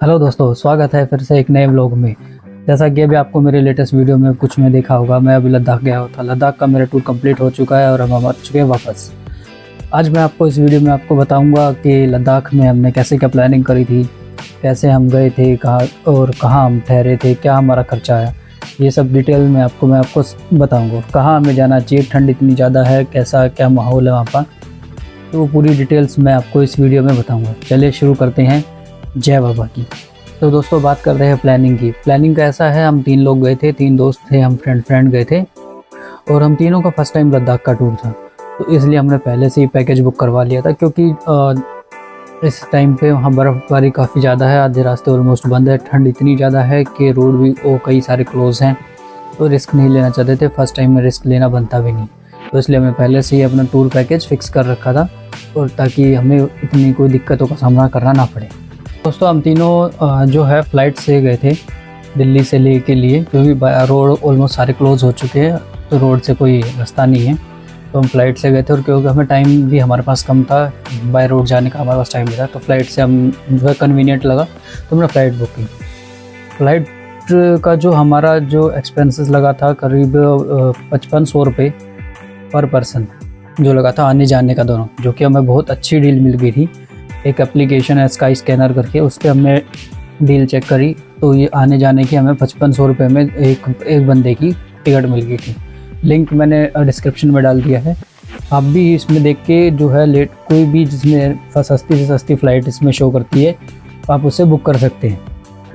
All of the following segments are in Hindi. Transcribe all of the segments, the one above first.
हेलो दोस्तों, स्वागत है फिर से एक नए व्लॉग में। जैसा कि अभी आपको मेरे लेटेस्ट वीडियो में कुछ में देखा होगा, मैं अभी लद्दाख गया था। लद्दाख का मेरा टूर कंप्लीट हो चुका है और हम आ चुके हैं वापस। आज मैं आपको इस वीडियो में आपको बताऊंगा कि लद्दाख में हमने कैसे क्या प्लानिंग करी थी, कैसे हम गए थे, कहाँ और कहाँ हम ठहरे थे, क्या हमारा खर्चा आया। ये सब डिटेल में मैं आपको बताऊँगा। कहाँ हमें जाना चाहिए, ठंड इतनी ज़्यादा है, कैसा क्या माहौल है वहाँ पर, तो वो पूरी डिटेल्स मैं आपको इस वीडियो में बताऊँगा। चलिए शुरू करते हैं। जय बाबा की। तो दोस्तों, बात कर रहे हैं प्लानिंग की। प्लानिंग का ऐसा है, हम 3 लोग गए थे, 3 दोस्त थे, हम फ्रेंड गए थे और हम तीनों का फर्स्ट टाइम लद्दाख का टूर था। तो इसलिए हमने पहले से ही पैकेज बुक करवा लिया था, क्योंकि इस टाइम पे वहाँ बर्फ़बारी काफ़ी ज़्यादा है, आधे रास्ते ऑलमोस्ट बंद है, ठंड इतनी ज़्यादा है कि रोड भी कई सारे क्लोज़ हैं। तो रिस्क नहीं लेना चाहते थे, फर्स्ट टाइम में रिस्क लेना बनता भी नहीं। तो इसलिए हमने पहले से ही अपना टूर पैकेज फ़िक्स कर रखा था, और ताकि हमें इतनी कोई दिक्कतों का सामना करना ना पड़े। दोस्तों, हम तीनों जो है फ़्लाइट से गए थे दिल्ली से ले के लिए, क्योंकि रोड ऑलमोस्ट सारे क्लोज़ हो चुके हैं, तो रोड से कोई रास्ता नहीं है। तो हम फ़्लाइट से गए थे, और क्योंकि हमें टाइम भी हमारे पास कम था, बाय रोड जाने का हमारे पास टाइम नहीं था, तो फ़्लाइट से हम जो है कन्वीनियंट लगा तो हमने फ़्लाइट बुक की। फ़्लाइट का जो हमारा जो एक्सपेंसेस लगा था करीब 5500 रुपये पर पर्सन जो लगा था, आने जाने का दोनों, जो कि हमें बहुत अच्छी डील मिल गई थी। एक एप्लीकेशन है स्काई स्कैनर करके, उस पर हमने डील चेक करी, तो ये आने जाने की हमें 5500 रुपये में एक बंदे की टिकट मिल गई थी। लिंक मैंने डिस्क्रिप्शन में डाल दिया है। आप भी इसमें देख के जो है कोई भी जिसमें सस्ती से सस्ती फ़्लाइट इसमें शो करती है, आप उसे बुक कर सकते हैं।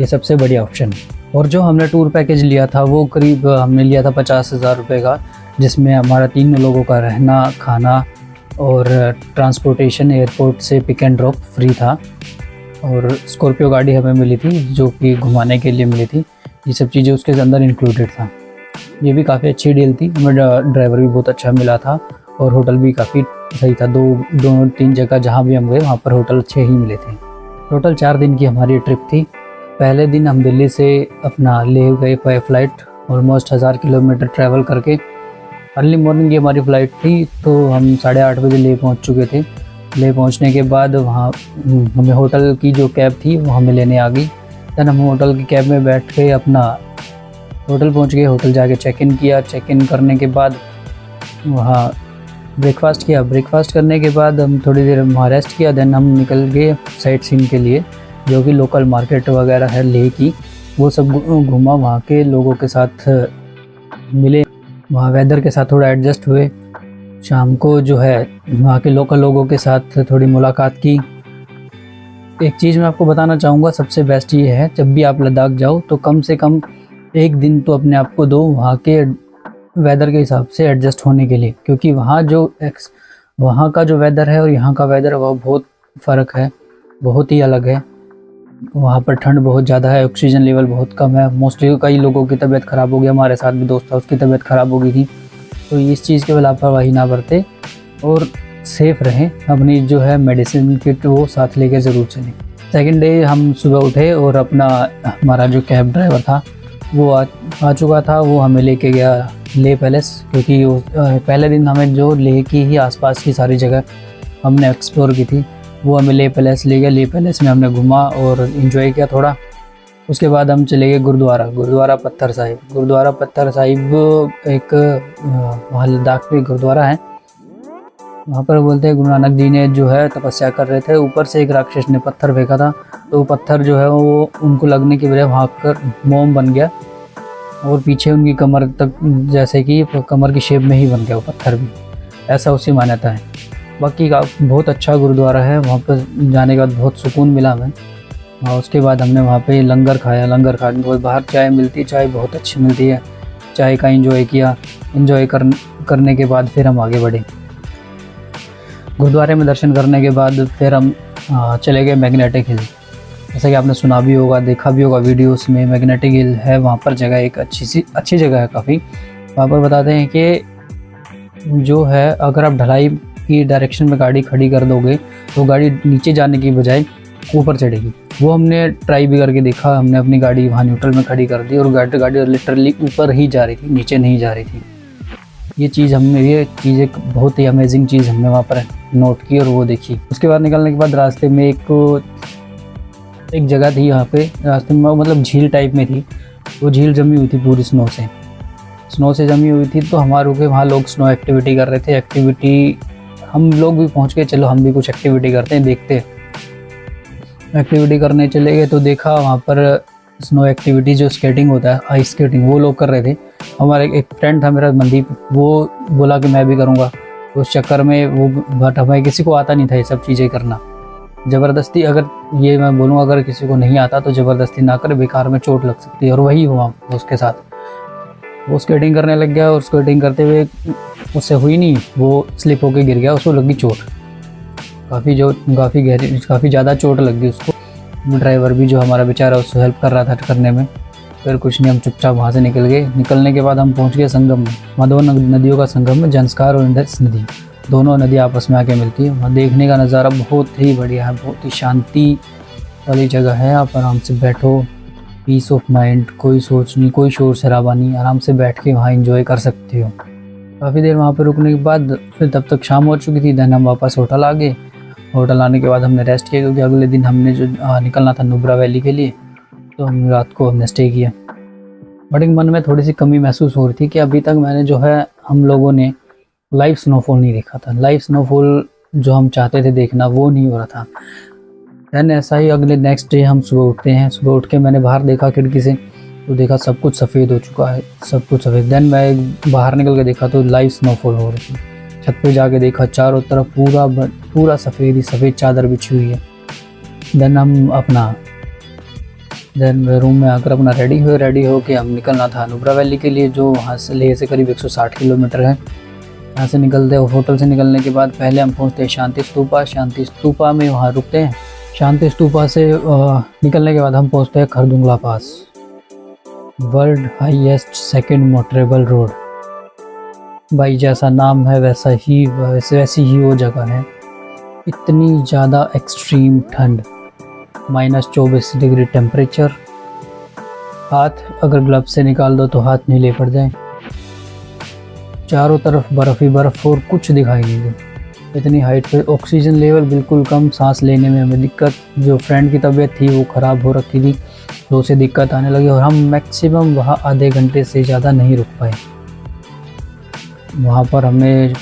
ये सबसे बढ़िया ऑप्शन है। और जो हमने टूर पैकेज लिया था वो करीब हमने लिया था 50,000 रुपये का, जिसमें हमारा 3 लोगों का रहना, खाना और ट्रांसपोर्टेशन एयरपोर्ट से पिक एंड ड्रॉप फ्री था। और स्कॉर्पियो गाड़ी हमें मिली थी जो कि घुमाने के लिए मिली थी। ये सब चीज़ें उसके अंदर इंक्लूडेड था। ये भी काफ़ी अच्छी डील थी। हमें ड्राइवर भी बहुत अच्छा मिला था, और होटल भी काफ़ी सही था। 2-3 जगह जहाँ भी हम गए वहाँ पर होटल अच्छे ही मिले थे। टोटल 4 दिन की हमारी ट्रिप थी। पहले दिन हम दिल्ली से अपना लेह गए by flight, almost 1000 kilometre travel करके। अर्ली मॉर्निंग की हमारी फ़्लाइट थी, तो हम 8:30 बजे लेह पहुंच चुके थे। लेह पहुंचने के बाद वहाँ हमें होटल की जो कैब थी वो हमें लेने आ गई। दैन हम होटल की कैब में बैठ के अपना होटल पहुंच गए। होटल जाके चेक इन किया। चेक इन करने के बाद वहाँ ब्रेकफास्ट किया। ब्रेकफास्ट करने के बाद हम थोड़ी देर वहाँ रेस्ट किया। दैन हम निकल गए साइट सीइंग के लिए, जो कि लोकल मार्केट वगैरह है लेह की, वो सब घूमा। वहाँ के लोगों के साथ मिले, वहाँ वेदर के साथ थोड़ा एडजस्ट हुए। शाम को जो है वहाँ के लोकल लोगों के साथ थोड़ी मुलाकात की। एक चीज़ मैं आपको बताना चाहूँगा, सबसे बेस्ट ये है, जब भी आप लद्दाख जाओ तो कम से कम एक दिन तो अपने आप को दो वहाँ के वेदर के हिसाब से एडजस्ट होने के लिए, क्योंकि वहाँ का जो वेदर है और यहाँ का वेदर वह बहुत फ़र्क है, बहुत ही अलग है। वहाँ पर ठंड बहुत ज़्यादा है, ऑक्सीजन लेवल बहुत कम है। मोस्टली कई लोगों की तबीयत ख़राब हो गई। हमारे साथ भी दोस्त था, उसकी तबीयत ख़राब हो गई थी। तो इस चीज़ की लापरवाही ना बरतें और सेफ़ रहें। अपनी जो है मेडिसिन किट वो साथ लेकर ज़रूर चलें। सेकंड डे हम सुबह उठे और हमारा जो कैब ड्राइवर था वो आ चुका था। वो हमें लेके गया लेह पैलेस, क्योंकि पहले दिन हमें जो लेह की ही आसपास की सारी जगह हमने एक्सप्लोर की थी, वो हमें लेह पैलेस ले गया। लेह पैलेस में हमने घूमा और इन्जॉय किया थोड़ा। उसके बाद हम चले गए गुरुद्वारा पत्थर साहिब। गुरुद्वारा पत्थर साहिब एक वहाँ लद्दाख में गुरुद्वारा है। वहाँ पर बोलते हैं गुरु नानक जी ने जो है तपस्या कर रहे थे, ऊपर से एक राक्षस ने पत्थर फेंका था, तो वो पत्थर जो है वो उनको लगने की वजह वहाँ कर मोम बन गया, और पीछे उनकी कमर तक, जैसे कि कमर की शेप में ही बन गया वो पत्थर भी, ऐसा उसकी मान्यता है। बाकी का बहुत अच्छा गुरुद्वारा है। वहाँ पर जाने के बाद बहुत सुकून मिला हमें। और उसके बाद हमने वहाँ पे लंगर खाया। लंगर खाने के बाद बाहर चाय मिलती है, चाय बहुत अच्छी मिलती है। चाय का एंजॉय किया। एंजॉय करने के बाद फिर हम आगे बढ़े। गुरुद्वारे में दर्शन करने के बाद फिर हम चले गए मैग्नेटिक हिल। जैसा कि आपने सुना भी होगा, देखा भी होगा वीडियोस में, मैग्नेटिक हिल है वहाँ पर जगह, एक अच्छी जगह है काफ़ी। वहाँ पर बताते हैं कि जो है अगर आप ढलाई की डायरेक्शन में गाड़ी खड़ी कर दोगे तो गाड़ी नीचे जाने की बजाय ऊपर चढ़ेगी। वो हमने ट्राई भी करके देखा। हमने अपनी गाड़ी वहाँ न्यूट्रल में खड़ी कर दी और गाड़ी लिटरली ऊपर ही जा रही थी, नीचे नहीं जा रही थी। ये चीज़ एक बहुत ही अमेजिंग चीज़ हमने वहाँ पर नोट की और वो देखी। उसके बाद निकलने के बाद रास्ते में एक जगह थी यहाँ पे रास्ते में, मतलब झील टाइप में थी। वो झील जमी हुई थी पूरी स्नो से जमी हुई थी। तो हमारे रुके वहाँ लोग स्नो एक्टिविटी कर रहे थे। एक्टिविटी हम लोग भी पहुँच गए, चलो हम भी कुछ एक्टिविटी करते हैं, देखते। एक्टिविटी करने चले गए तो देखा वहाँ पर स्नो एक्टिविटी जो स्केटिंग होता है, आइस स्केटिंग, वो लोग कर रहे थे। हमारा एक फ्रेंड था मेरा मनदीप, वो बोला कि मैं भी करूँगा। उस चक्कर में वो, बट हमें किसी को आता नहीं था ये सब चीज़ें करना। ज़बरदस्ती, अगर ये मैं बोलूँ अगर किसी को नहीं आता तो ज़बरदस्ती ना करे, बेकार में चोट लग सकती है। और वही हुआ उसके साथ। वो स्केटिंग करने लग गया और स्केटिंग करते हुए उससे हुई नहीं, वो स्लिप होके गिर गया, उसको लगी चोट। काफ़ी ज़्यादा चोट लग गई उसको। ड्राइवर भी जो हमारा बेचारा उससे हेल्प कर रहा था करने में। फिर कुछ नहीं, हम चुपचाप वहाँ से निकल गए। निकलने के बाद हम पहुँच गए संगम में, दो नदियों का संगम में, जंस्कार और इंडस नदी, दोनों नदी आपस में आके मिलती है। वहाँ देखने का नज़ारा बहुत ही बढ़िया है, बहुत ही शांति वाली जगह है। आप आराम से बैठो, पीस ऑफ माइंड, कोई सोच नहीं, कोई शोर शराबा नहीं, आराम से बैठ के वहाँ एंजॉय कर सकते हो। काफ़ी देर वहाँ पर रुकने के बाद फिर तब तक शाम हो चुकी थी। देन हम वापस होटल आ गए। होटल आने के बाद हमने रेस्ट किया, क्योंकि अगले दिन हमने जो निकलना था नुब्रा वैली के लिए, तो हम रात को हमने स्टे किया। बट एक मन में थोड़ी सी कमी महसूस हो रही थी कि अभी तक मैंने जो है, हम लोगों ने लाइव स्नोफॉल नहीं देखा था। लाइव स्नोफॉल जो हम चाहते थे देखना, वो नहीं हो रहा था। दैन ऐसा ही अगले नेक्स्ट डे हम सुबह उठते हैं। सुबह उठ के मैंने बाहर देखा खिड़की से, तो देखा सब कुछ सफ़ेद हो चुका है, सब कुछ सफ़ेद। देन मैं बाहर निकल के देखा तो लाइव स्नोफॉल हो रही थी। छत पे जाके देखा, चारों तरफ पूरा सफ़ेद ही सफ़ेद चादर बिछी हुई है। देन रूम में आकर अपना रेडी हो के हम निकलना था नुब्रा वैली के लिए, जो वहाँ से लेह से करीब 160 किलोमीटर है। यहाँ से निकलते हैं, होटल से निकलने के बाद पहले हम पहुँचते हैं शांति स्तूपा में, वहाँ रुकते हैं। शांति स्तूपा से निकलने के बाद हम पहुँचते हैं Khardungla pass, world highest second motorable road. भाई जैसा नाम है वैसी ही वो जगह है। इतनी ज़्यादा एक्सट्रीम ठंड, -24 डिग्री टेम्परेचर। हाथ अगर ग्लव से निकाल दो तो हाथ नीले पड़ जाए। चारों तरफ बर्फ़ ही बर्फ़ और कुछ दिखाई नहीं दे। इतनी हाइट पे ऑक्सीजन लेवल बिल्कुल कम, सांस लेने में हमें दिक्कत। जो फ्रेंड की तबीयत थी वो ख़राब हो रखी थी, तो उसे दिक्कत आने लगी और हम मैक्सिमम वहाँ आधे घंटे से ज़्यादा नहीं रुक पाए। वहाँ पर हमने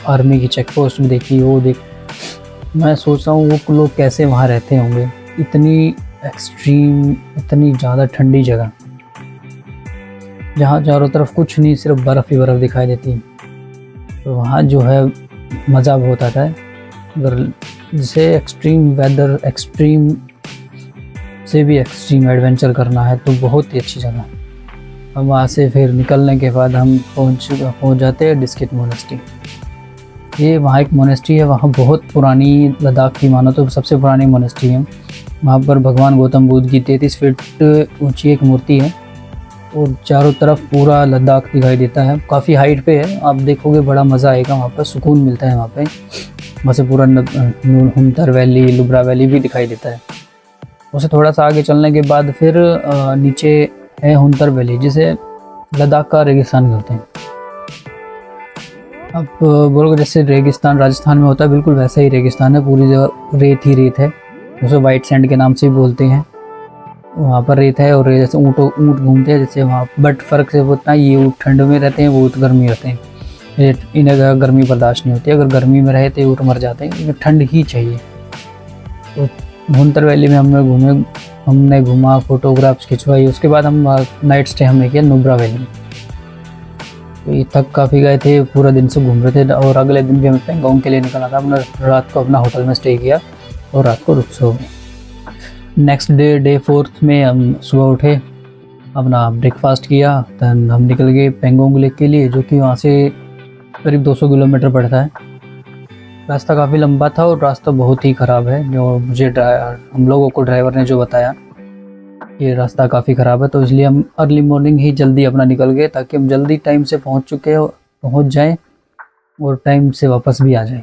आर्मी की चेक पोस्ट भी देखी। मैं सोच रहा हूँ वो लोग कैसे वहाँ रहते होंगे, इतनी एक्सट्रीम, इतनी ज़्यादा ठंडी जगह, जहाँ चारों तरफ कुछ नहीं, सिर्फ बर्फ़ ही बर्फ़ दिखाई देती है। तो वहाँ जो है मज़ा बहुत आता है। अगर जैसे एक्सट्रीम वेदर, एक्सट्रीम से भी एक्सट्रीम एडवेंचर करना है तो बहुत ही अच्छी जगह। हम वहाँ से फिर निकलने के बाद हम पहुँच जाते हैं डिस्किट मोनेस्ट्री। ये वहाँ एक मोनेस्ट्री है, वहाँ बहुत पुरानी, लद्दाख की मानो तो सबसे पुरानी मोनेस्ट्री है। वहाँ पर भगवान गौतम बुद्ध की 33 फीट ऊंची एक मूर्ति है और चारों तरफ पूरा लद्दाख दिखाई देता है। काफ़ी हाइट पे है, आप देखोगे बड़ा मज़ा आएगा, वहाँ पर सुकून मिलता है। वहाँ पे वहाँ से पूरा हुंतर वैली, नुब्रा वैली भी दिखाई देता है। उसे थोड़ा सा आगे चलने के बाद फिर नीचे है हुंतर वैली, जिसे लद्दाख का रेगिस्तान कहते हैं। अब बोलोगे जैसे रेगिस्तान राजस्थान में होता है, बिल्कुल वैसा ही रेगिस्तान है, पूरी जगह रेत ही रेत है। उसे वाइट सैंड के नाम से भी बोलते हैं। वहाँ पर रेत है और जैसे ऊँट घूमते हैं जैसे वहाँ, बट फ़र्क से होता है, ये ऊँट ठंड में रहते हैं, वो ऊँट गर्मी रहते हैं। इन्हें गर्मी बर्दाश्त नहीं होती, अगर गर्मी में रहे तो ऊँट मर जाते हैं, इन्हें ठंड ही चाहिए। तो हुंतर वैली में हमने घूमा, फोटोग्राफ्स खिंचवाई। उसके बाद हम नाइट स्टे हमने किया नुब्रा वैली में। तो थक काफ़ी गए थे, पूरा दिन से घूम रहे थे और अगले दिन भी हमें पेंगोंग के लिए निकलना था। हमने रात को अपना होटल में स्टे किया और रात को रुक सो गए। नेक्स्ट डे 4th में हम सुबह उठे, अपना ब्रेकफास्ट किया, दैन हम निकल गए पेंगोंग लेक के लिए, जो कि वहाँ से करीब 200 किलोमीटर पड़ता है। रास्ता काफ़ी लंबा था और रास्ता बहुत ही ख़राब है, जो मुझे हम लोगों को ड्राइवर ने जो बताया ये रास्ता काफ़ी ख़राब है। तो इसलिए हम अर्ली मॉर्निंग ही जल्दी अपना निकल गए, ताकि हम जल्दी टाइम से पहुँच जाएँ और टाइम से वापस भी आ जाएँ।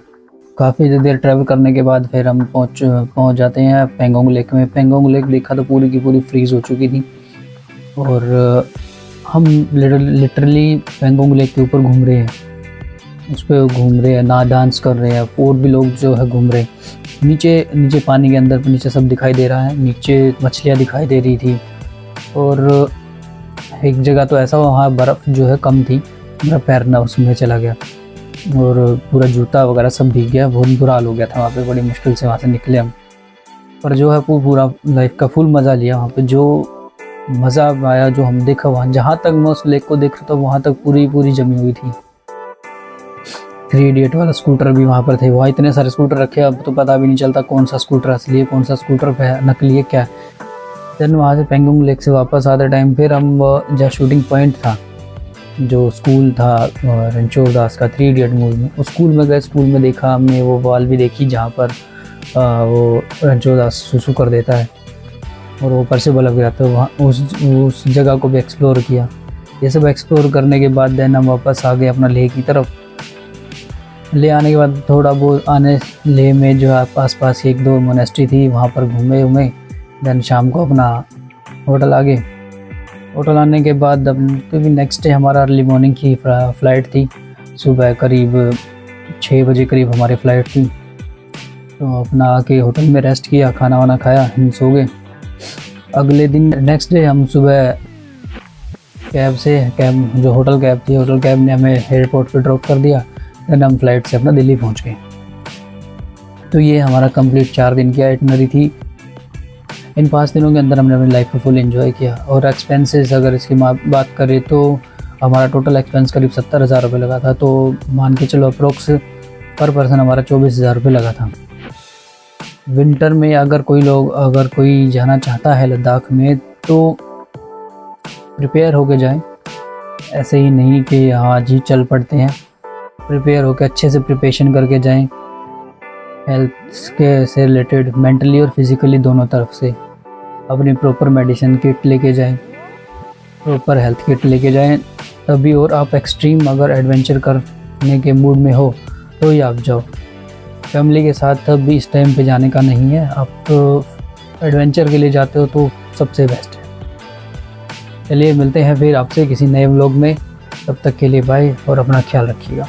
काफ़ी देर ट्रैवल करने के बाद फिर हम पहुँच जाते हैं पेंगोंग लेक में। पेंगोंग लेक देखा तो पूरी की पूरी फ्रीज़ हो चुकी थी और हम लिटरली पेंगोंग लेक के ऊपर घूम रहे हैं, उस पर घूम रहे हैं, ना डांस कर रहे हैं, और भी लोग जो है घूम रहे हैं। नीचे नीचे पानी के अंदर नीचे सब दिखाई दे रहा है, नीचे मछलियाँ दिखाई दे रही थी। और एक जगह तो ऐसा वहाँ बर्फ़ जो है कम थी, मेरा पैर ना उसमें चला गया और पूरा जूता वगैरह सब भीग गया, बहुत बुरा हाल हो गया था वहाँ पे। बड़ी मुश्किल से वहाँ से निकले हम, पर जो है वो पूरा लाइफ का फुल मज़ा लिया वहाँ पे। जो मज़ा आया जो हम देखा वहाँ, जहाँ तक मैं उस लेक को देख रहा था वहाँ तक पूरी जमी हुई थी। 3 इडियट वाला स्कूटर भी वहाँ पर थे। वहाँ इतने सारे स्कूटर रखे, अब तो पता भी नहीं चलता कौन सा स्कूटर असली है, कौन सा स्कूटर नकली है क्या। देन वहाँ से पेंगोंग लेक से वापस आते टाइम फिर हम जहाँ शूटिंग पॉइंट था, जो स्कूल था रणछोड़ दास का 3 इडियट मूवी में, उस स्कूल में गए। स्कूल में देखा हमने वो वॉल भी देखी जहाँ पर वो रणछोड़ दास सुसु कर देता है और वो ऊपर से बल्ब गिराता है। वहाँ उस जगह को भी एक्सप्लोर किया। ये सब एक्सप्लोर करने के बाद देन हम वापस आ गए अपना लेह की तरफ। ले आने के बाद थोड़ा बहुत आने लेह में जो है आस-पास 1-2 मोनेस्ट्री थी, वहाँ पर घूमे। देन शाम को अपना होटल आ गए। होटल आने के बाद अब क्योंकि नेक्स्ट डे हमारा अर्ली मॉर्निंग की फ़्लाइट थी, सुबह करीब 6 बजे करीब हमारी फ़्लाइट थी। तो अपना आके होटल में रेस्ट किया, खाना वाना खाया, हम सो गए। अगले दिन नेक्स्ट डे हम सुबह कैब जो होटल कैब थी, होटल कैब ने हमें एयरपोर्ट पे ड्रॉप कर दिया। देन हम फ़्लाइट से अपना दिल्ली पहुंच गए। तो ये हमारा कंप्लीट 4 दिन की आइटनरी थी। इन 5 दिनों के अंदर हमने अपनी लाइफ को फुल एंजॉय किया। और एक्सपेंसेस अगर इसकी बात करें तो हमारा टोटल एक्सपेंस करीब 70,000 रुपये लगा था। तो मान के चलो अप्रोक्स पर पर्सन हमारा 24,000 रुपये लगा था। विंटर में अगर कोई जाना चाहता है लद्दाख में तो प्रिपेयर होके जाएं, ऐसे ही नहीं कि हाँ जी चल पड़ते हैं। प्रिपेयर होकर अच्छे से प्रिपरेशन करके जाएं, हेल्थ के से रिलेटेड मेंटली और फिज़िकली दोनों तरफ से। अपनी प्रॉपर मेडिसिन किट लेके जाएं, प्रॉपर हेल्थ किट लेके जाएं तभी। और आप एक्सट्रीम अगर एडवेंचर करने के मूड में हो तो ही आप जाओ। फैमिली के साथ तब भी इस टाइम पे जाने का नहीं है। आप तो एडवेंचर के लिए जाते हो तो सबसे बेस्ट है। चलिए मिलते हैं फिर आपसे किसी नए व्लॉग में, तब तक के लिए बाय और अपना ख्याल रखिएगा।